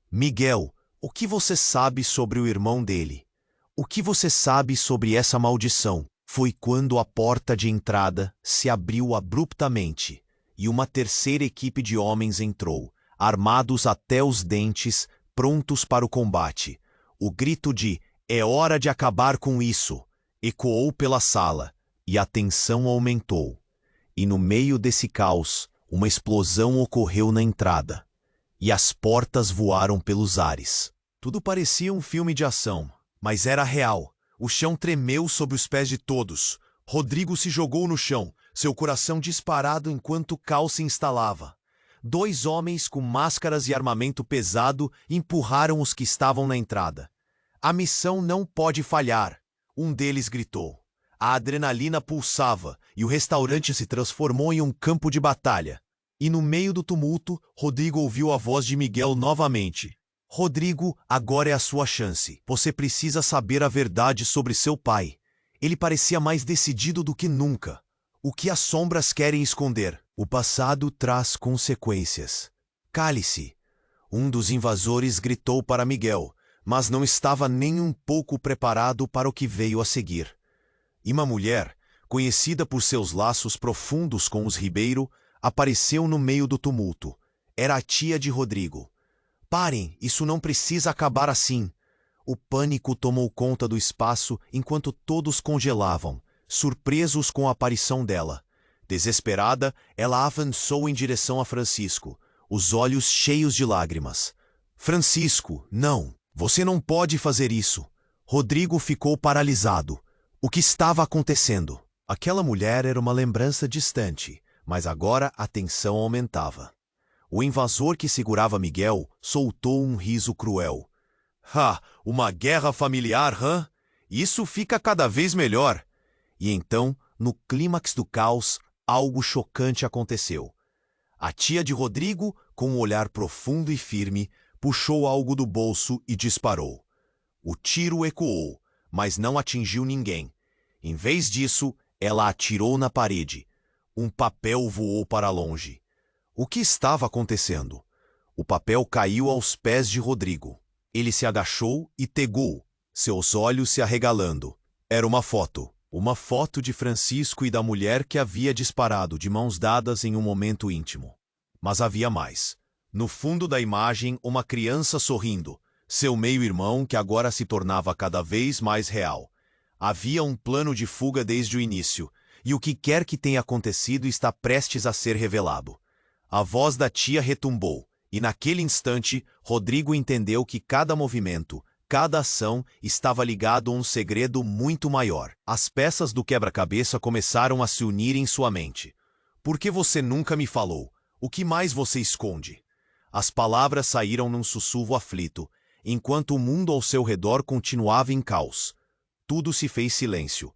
"Miguel, o que você sabe sobre o irmão dele? O que você sabe sobre essa maldição?" Foi quando a porta de entrada se abriu abruptamente e uma terceira equipe de homens entrou, armados até os dentes, prontos para o combate. O grito de "É hora de acabar com isso!" ecoou pela sala, e a tensão aumentou. E no meio desse caos, uma explosão ocorreu na entrada, e as portas voaram pelos ares. Tudo parecia um filme de ação, mas era real. O chão tremeu sob os pés de todos. Rodrigo se jogou no chão, seu coração disparado enquanto o caos se instalava. 2 homens com máscaras e armamento pesado empurraram os que estavam na entrada. "A missão não pode falhar", um deles gritou. A adrenalina pulsava e o restaurante se transformou em um campo de batalha. E no meio do tumulto, Rodrigo ouviu a voz de Miguel novamente. "Rodrigo, agora é a sua chance. Você precisa saber a verdade sobre seu pai." Ele parecia mais decidido do que nunca. "O que as sombras querem esconder? O passado traz consequências." "Cale-se!" Um dos invasores gritou para Miguel, mas não estava nem um pouco preparado para o que veio a seguir. E uma mulher, conhecida por seus laços profundos com os Ribeiro, apareceu no meio do tumulto. Era a tia de Rodrigo. "Parem, isso não precisa acabar assim." O pânico tomou conta do espaço enquanto todos congelavam, surpresos com a aparição dela. Desesperada, ela avançou em direção a Francisco, os olhos cheios de lágrimas. "Francisco, não! Você não pode fazer isso!" Rodrigo ficou paralisado. O que estava acontecendo? Aquela mulher era uma lembrança distante, mas agora a tensão aumentava. O invasor que segurava Miguel soltou um riso cruel. Uma guerra familiar, hã? Isso fica cada vez melhor." E então, no clímax do caos, algo chocante aconteceu. A tia de Rodrigo, com um olhar profundo e firme, puxou algo do bolso e disparou. O tiro ecoou, mas não atingiu ninguém. Em vez disso, ela atirou na parede. Um papel voou para longe. O que estava acontecendo? O papel caiu aos pés de Rodrigo. Ele se agachou e tegou, seus olhos se arregalando. Era uma foto de Francisco e da mulher que havia disparado de mãos dadas em um momento íntimo. Mas havia mais. No fundo da imagem, uma criança sorrindo, seu meio-irmão que agora se tornava cada vez mais real. Havia um plano de fuga desde o início, e o que quer que tenha acontecido está prestes a ser revelado. A voz da tia retumbou, E naquele instante, Rodrigo entendeu que cada movimento, cada ação estava ligado a um segredo muito maior. As peças do quebra-cabeça começaram a se unir em sua mente. Por que você nunca me falou? O que mais você esconde? As palavras saíram num sussurro aflito, enquanto o mundo ao seu redor continuava em caos. Tudo se fez silêncio.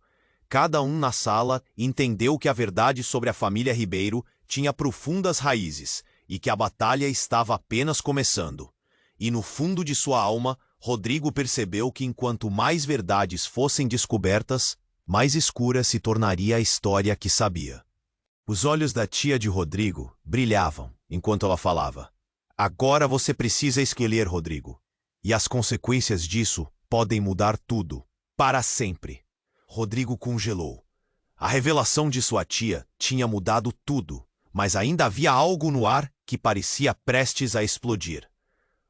Cada um na sala entendeu que a verdade sobre a família Ribeiro tinha profundas raízes e que a batalha estava apenas começando. E no fundo de sua alma, Rodrigo percebeu que enquanto mais verdades fossem descobertas, mais escura se tornaria a história que sabia. Os olhos da tia de Rodrigo brilhavam enquanto ela falava. Agora você precisa escolher, Rodrigo. E as consequências disso podem mudar tudo, para sempre. Rodrigo congelou. A revelação de sua tia tinha mudado tudo, mas ainda havia algo no ar que parecia prestes a explodir.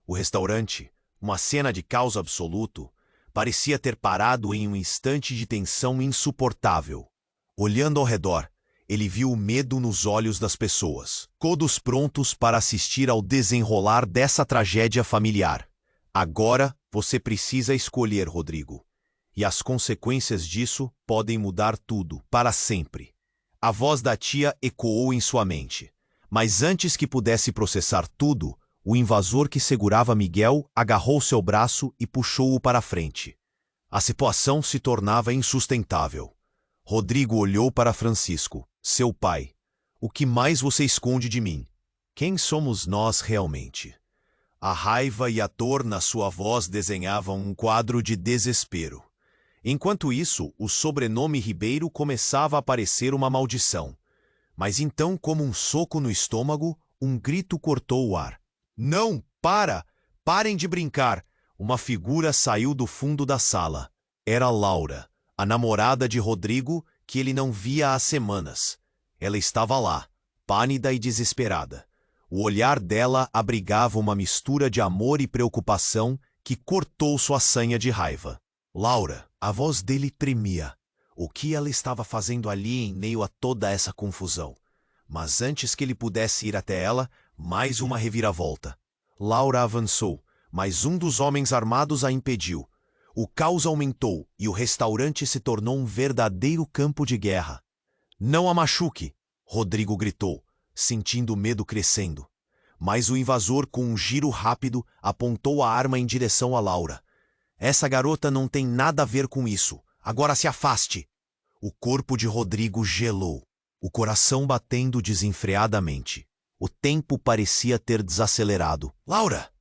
O restaurante, uma cena de caos absoluto, parecia ter parado em um instante de tensão insuportável. Olhando ao redor, ele viu o medo nos olhos das pessoas, todos prontos para assistir ao desenrolar dessa tragédia familiar. Agora você precisa escolher, Rodrigo. E as consequências disso podem mudar tudo, para sempre. A voz da tia ecoou em sua mente. Mas antes que pudesse processar tudo, o invasor que segurava Miguel agarrou seu braço e puxou-o para a frente. A situação se tornava insustentável. Rodrigo olhou para Francisco, seu pai. O que mais você esconde de mim? Quem somos nós realmente? A raiva e a dor na sua voz desenhavam um quadro de desespero. Enquanto isso, o sobrenome Ribeiro começava a parecer uma maldição. Mas então, como um soco no estômago, um grito cortou o ar. Não, para! Parem de brincar! Uma figura saiu do fundo da sala. Era Laura, a namorada de Rodrigo, que ele não via há semanas. Ela estava lá, pálida e desesperada. O olhar dela abrigava uma mistura de amor e preocupação que cortou sua sanha de raiva. Laura, a voz dele tremia. O que ela estava fazendo ali em meio a toda essa confusão? Mas antes que ele pudesse ir até ela, mais uma reviravolta. Laura avançou, mas um dos homens armados a impediu. O caos aumentou e o restaurante se tornou um verdadeiro campo de guerra. Não a machuque! Rodrigo gritou, sentindo o medo crescendo. Mas o invasor, com um giro rápido, apontou a arma em direção a Laura. Essa garota não tem nada a ver com isso. Agora se afaste! O corpo de Rodrigo gelou, o coração batendo desenfreadamente. O tempo parecia ter desacelerado. Laura!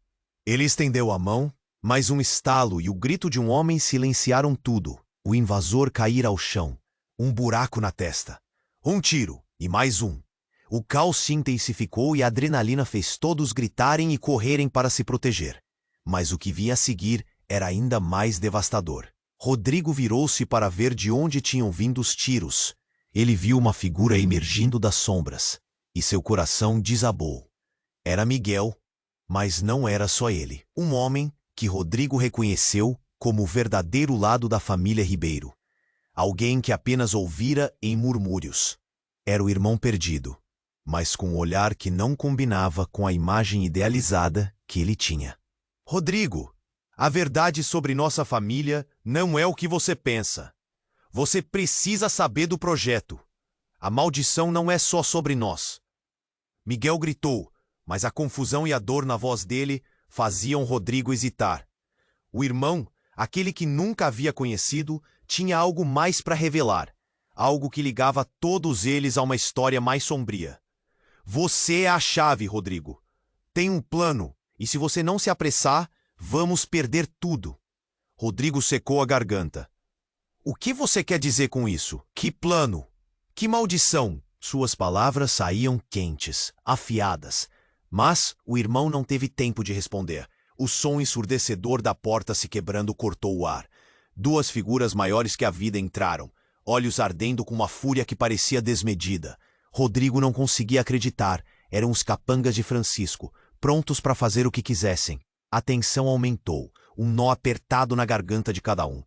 Ele estendeu a mão, mas um estalo e o grito de um homem silenciaram tudo. O invasor caíra ao chão. Um buraco na testa. Um tiro, e mais um. O caos se intensificou e a adrenalina fez todos gritarem e correrem para se proteger. Mas o que vinha a seguir era ainda mais devastador. Rodrigo virou-se para ver de onde tinham vindo os tiros. Ele viu uma figura emergindo das sombras, e seu coração desabou. Era Miguel, mas não era só ele. Um homem que Rodrigo reconheceu como o verdadeiro lado da família Ribeiro. Alguém que apenas ouvira em murmúrios. Era o irmão perdido, mas com um olhar que não combinava com a imagem idealizada que ele tinha. Rodrigo! A verdade sobre nossa família não é o que você pensa. Você precisa saber do projeto. A maldição não é só sobre nós. Miguel gritou, mas a confusão e a dor na voz dele faziam Rodrigo hesitar. O irmão, aquele que nunca havia conhecido, tinha algo mais para revelar. Algo que ligava todos eles a uma história mais sombria. Você é a chave, Rodrigo. Tem um plano, e se você não se apressar, vamos perder tudo. Rodrigo secou a garganta. O que você quer dizer com isso? Que plano? Que maldição? Suas palavras saíam quentes, afiadas. Mas o irmão não teve tempo de responder. O som ensurdecedor da porta se quebrando cortou o ar. Duas figuras maiores que a vida entraram, olhos ardendo com uma fúria que parecia desmedida. Rodrigo não conseguia acreditar. Eram os capangas de Francisco, prontos para fazer o que quisessem. A tensão aumentou, um nó apertado na garganta de cada um.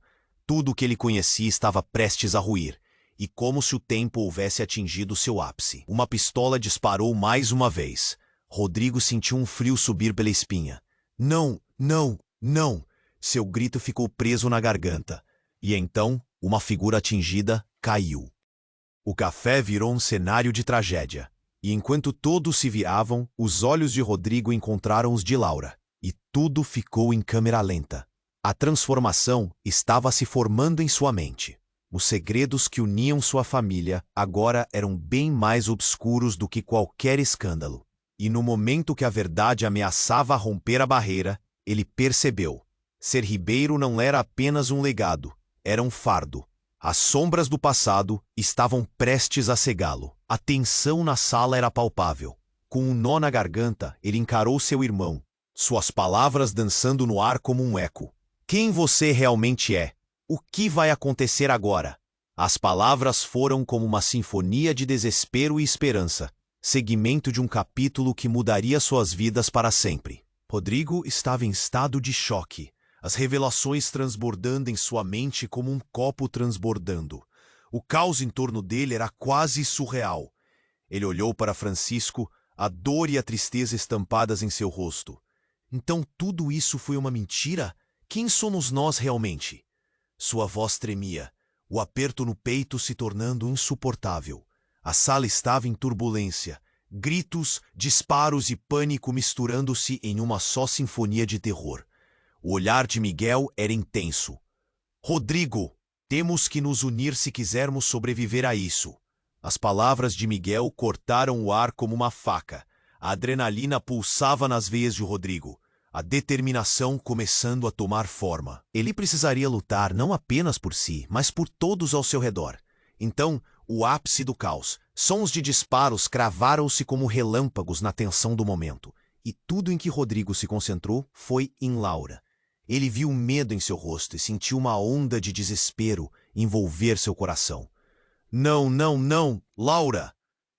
Tudo o que ele conhecia estava prestes a ruir, e como se o tempo houvesse atingido seu ápice. Uma pistola disparou mais uma vez. Rodrigo sentiu um frio subir pela espinha. Não, não, não! Seu grito ficou preso na garganta. E então, uma figura atingida caiu. O café virou um cenário de tragédia. E enquanto todos se viravam, os olhos de Rodrigo encontraram os de Laura. E tudo ficou em câmera lenta. A transformação estava se formando em sua mente. Os segredos que uniam sua família agora eram bem mais obscuros do que qualquer escândalo. E no momento que a verdade ameaçava romper a barreira, ele percebeu. Ser Ribeiro não era apenas um legado, era um fardo. As sombras do passado estavam prestes a cegá-lo. A tensão na sala era palpável. Com um nó na garganta, ele encarou seu irmão, suas palavras dançando no ar como um eco. Quem você realmente é? O que vai acontecer agora? As palavras foram como uma sinfonia de desespero e esperança, segmento de um capítulo que mudaria suas vidas para sempre. Rodrigo estava em estado de choque, as revelações transbordando em sua mente como um copo transbordando. O caos em torno dele era quase surreal. Ele olhou para Francisco, a dor e a tristeza estampadas em seu rosto. Então tudo isso foi uma mentira? Quem somos nós realmente? Sua voz tremia, o aperto no peito se tornando insuportável. A sala estava em turbulência, gritos, disparos e pânico misturando-se em uma só sinfonia de terror. O olhar de Miguel era intenso. Rodrigo, temos que nos unir se quisermos sobreviver a isso. As palavras de Miguel cortaram o ar como uma faca. A adrenalina pulsava nas veias de Rodrigo. A determinação começando a tomar forma. Ele precisaria lutar não apenas por si, mas por todos ao seu redor. Então, o ápice do caos. Sons de disparos cravaram-se como relâmpagos na tensão do momento. E tudo em que Rodrigo se concentrou foi em Laura. Ele viu medo em seu rosto e sentiu uma onda de desespero envolver seu coração. Não, não, não, Laura!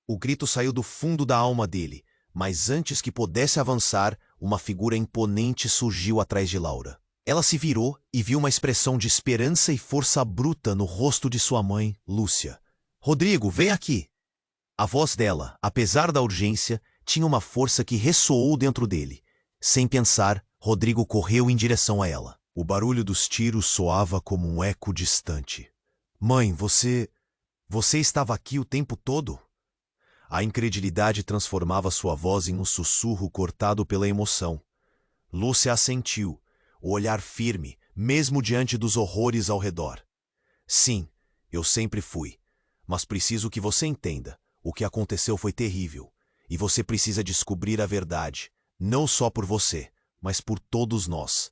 O grito saiu do fundo da alma dele, mas antes que pudesse avançar, uma figura imponente surgiu atrás de Laura. Ela se virou e viu uma expressão de esperança e força bruta no rosto de sua mãe, Lúcia. Rodrigo, vem aqui! A voz dela, apesar da urgência, tinha uma força que ressoou dentro dele. Sem pensar, Rodrigo correu em direção a ela. O barulho dos tiros soava como um eco distante. Mãe, você estava aqui o tempo todo? A incredulidade transformava sua voz em um sussurro cortado pela emoção. Lúcia assentiu, o olhar firme, mesmo diante dos horrores ao redor. Sim, eu sempre fui. Mas preciso que você entenda. O que aconteceu foi terrível. E você precisa descobrir a verdade. Não só por você, mas por todos nós.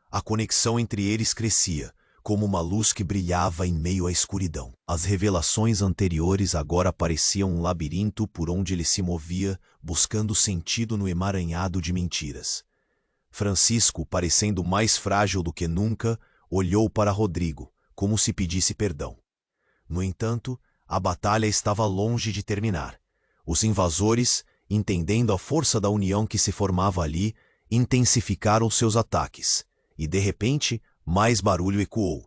A conexão entre eles crescia, como uma luz que brilhava em meio à escuridão. As revelações anteriores agora pareciam um labirinto por onde ele se movia, buscando sentido no emaranhado de mentiras. Francisco, parecendo mais frágil do que nunca, olhou para Rodrigo, como se pedisse perdão. No entanto, a batalha estava longe de terminar. Os invasores, entendendo a força da união que se formava ali, intensificaram seus ataques, e de repente, mais barulho ecoou.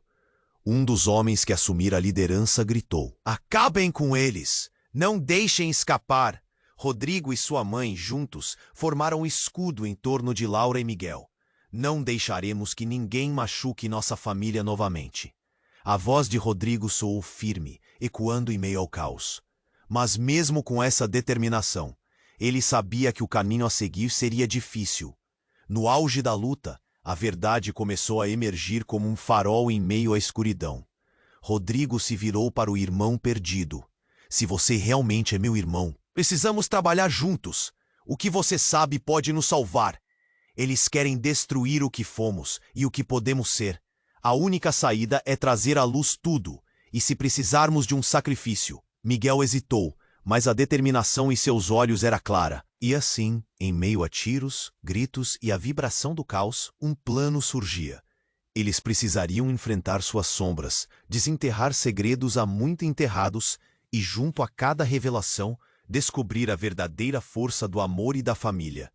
Um dos homens que assumira a liderança gritou: "Acabem com eles! Não deixem escapar!" Rodrigo e sua mãe, juntos, formaram um escudo em torno de Laura e Miguel. Não deixaremos que ninguém machuque nossa família novamente. A voz de Rodrigo soou firme, ecoando em meio ao caos. Mas mesmo com essa determinação, ele sabia que o caminho a seguir seria difícil. No auge da luta, a verdade começou a emergir como um farol em meio à escuridão. Rodrigo se virou para o irmão perdido. Se você realmente é meu irmão, precisamos trabalhar juntos. O que você sabe pode nos salvar. Eles querem destruir o que fomos e o que podemos ser. A única saída é trazer à luz tudo, e se precisarmos de um sacrifício. Miguel hesitou, mas a determinação em seus olhos era clara. E assim, em meio a tiros, gritos e a vibração do caos, um plano surgia. Eles precisariam enfrentar suas sombras, desenterrar segredos há muito enterrados e, junto a cada revelação, descobrir a verdadeira força do amor e da família.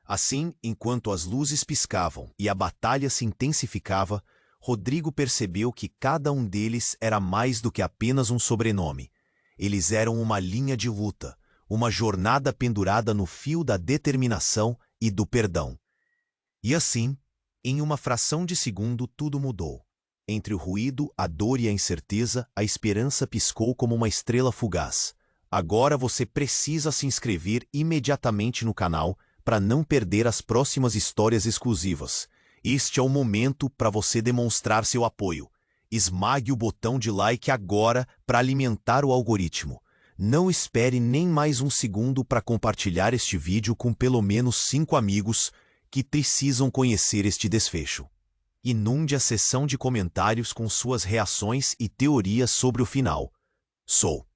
Assim, enquanto as luzes piscavam e a batalha se intensificava, Rodrigo percebeu que cada um deles era mais do que apenas um sobrenome. Eles eram uma linha de luta, uma jornada pendurada no fio da determinação e do perdão. E assim, em uma fração de segundo, tudo mudou. Entre o ruído, a dor e a incerteza, a esperança piscou como uma estrela fugaz. Agora você precisa se inscrever imediatamente no canal para não perder as próximas histórias exclusivas. Este é o momento para você demonstrar seu apoio. Esmague o botão de like agora para alimentar o algoritmo. Não espere nem mais um segundo para compartilhar este vídeo com pelo menos 5 amigos que precisam conhecer este desfecho. Inunde a seção de comentários com suas reações e teorias sobre o final. Sou